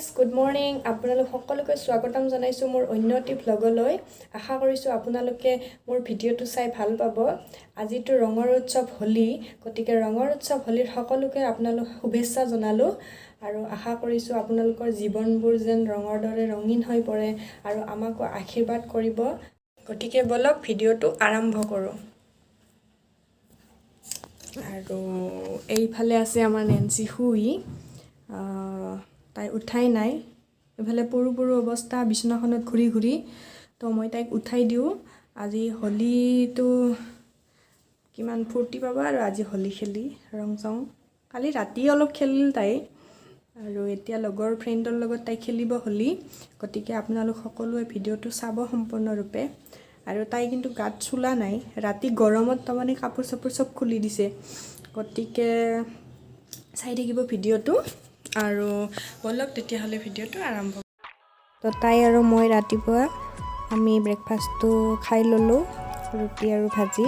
Guys good morning আপোনালোক সকলোকে স্বাগতম জনাইছোঁ মোৰ অন্য এটি ভ্লগলৈ আশা কৰিছোঁ আপোনালোকে মোৰ ভিডিঅ'টো চাই ভাল পাব আজিতো ৰঙৰ উৎসৱ হোলী গতিকে ৰঙৰ উৎসৱ হোলীৰ সকলোকে আপোনালোক শুভেচ্ছা জনালোঁ আৰু আশা কৰিছোঁ আপোনালোকৰ জীৱনবোৰ যেন ৰঙৰ দৰে ৰঙীন হৈ পৰে আৰু আমাকো আশীৰ্বাদ কৰিব গতিকে বলক ভিডিঅ'টো আৰম্ভ কৰোঁ আৰু এইফালে আছে আমাৰ নেন্সি শুই তাই উঠাই নাই এফালে পৰু পৰু অৱস্থা বিছনাখনত ঘূৰি ঘূৰি তো মই তাইক উঠাই দিওঁ আজি হোলীটো কিমান ফূৰ্তি পাব আৰু আজি হোলী খেলি ৰং চং কালি ৰাতি অলপ খেলিল তাই আৰু এতিয়া লগৰ ফ্ৰেণ্ডৰ লগত তাই খেলিব হোলী গতিকে আপোনালোক সকলোৱে ভিডিঅ'টো চাব সম্পূৰ্ণৰূপে আৰু তাই কিন্তু গাত চুলা নাই ৰাতি গৰমত তাৰমানে কাপোৰ চাপোৰ চব খুলি দিছে গতিকে চাই থাকিব ভিডিঅ'টো আৰু বলক তেতিয়াহ'লে ভিডিঅ'টো আৰম্ভ তো তাই আৰু মই ৰাতিপুৱা আমি ব্ৰেকফাষ্টটো খাই ল'লোঁ ৰুটি আৰু ভাজি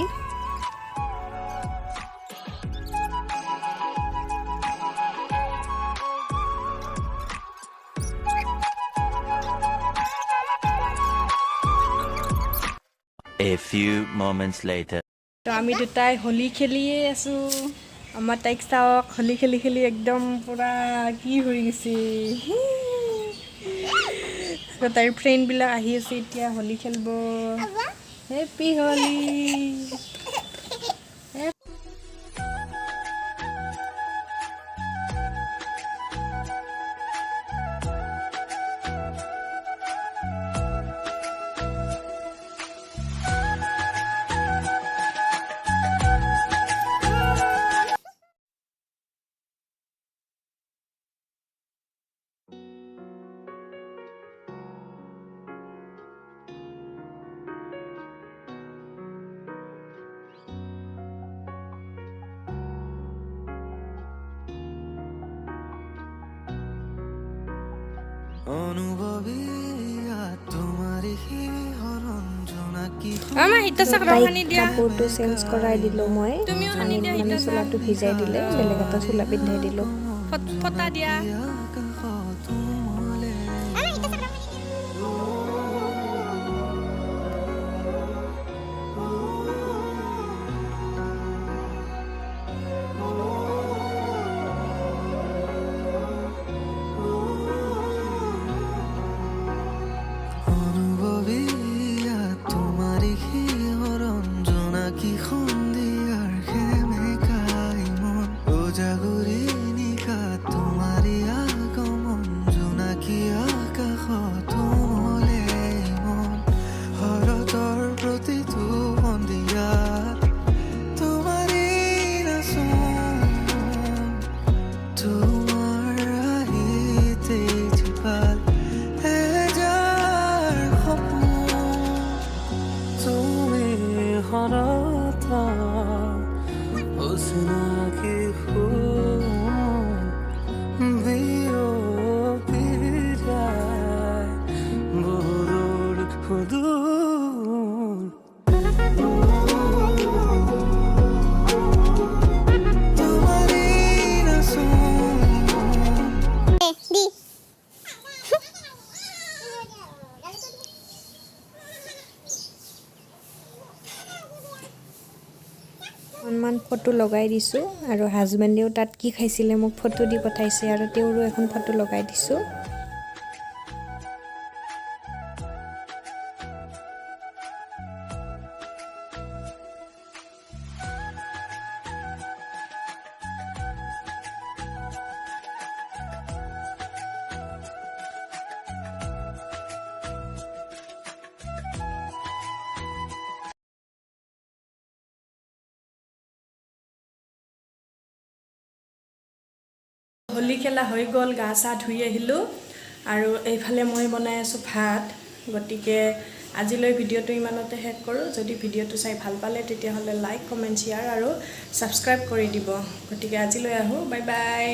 A few moments later. তো আমি দুটাই হোলী খেলিয়ে আছোঁ আমাৰ তাইক চাওক হোলী খেলি খেলি একদম পুৰা কি হৈ গৈছে তাইৰ ফ্ৰেণ্ডবিলাক আহি আছে এতিয়া হোলী খেলিব হেপী হোলী কাপোৰটো চেঞ্জ কৰাই দিলোঁ মই মানে চোলাটো ভিজাই দিলে বেলেগ এটা চোলা পিন্ধাই দিলোঁ ফটা দিয়া অকণমান ফটো লগাই দিছোঁ আৰু হাজবেণ্ডেও তাত কি খাইছিলে মোক ফটো দি পঠাইছে আৰু তেওঁৰো এখন ফটো লগাই দিছোঁ হোলী খেলা হৈ গ'ল গা চা ধুই আহিলোঁ আৰু এইফালে মই বনাই আছোঁ ভাত গতিকে আজিলৈ ভিডিঅ'টো ইমানতে শেষ কৰোঁ যদি ভিডিঅ'টো চাই ভাল পালে তেতিয়াহ'লে লাইক কমেণ্ট শ্বেয়াৰ আৰু ছাবস্ক্ৰাইব কৰি দিব গতিকে আজিলৈ আহোঁ বাই বাই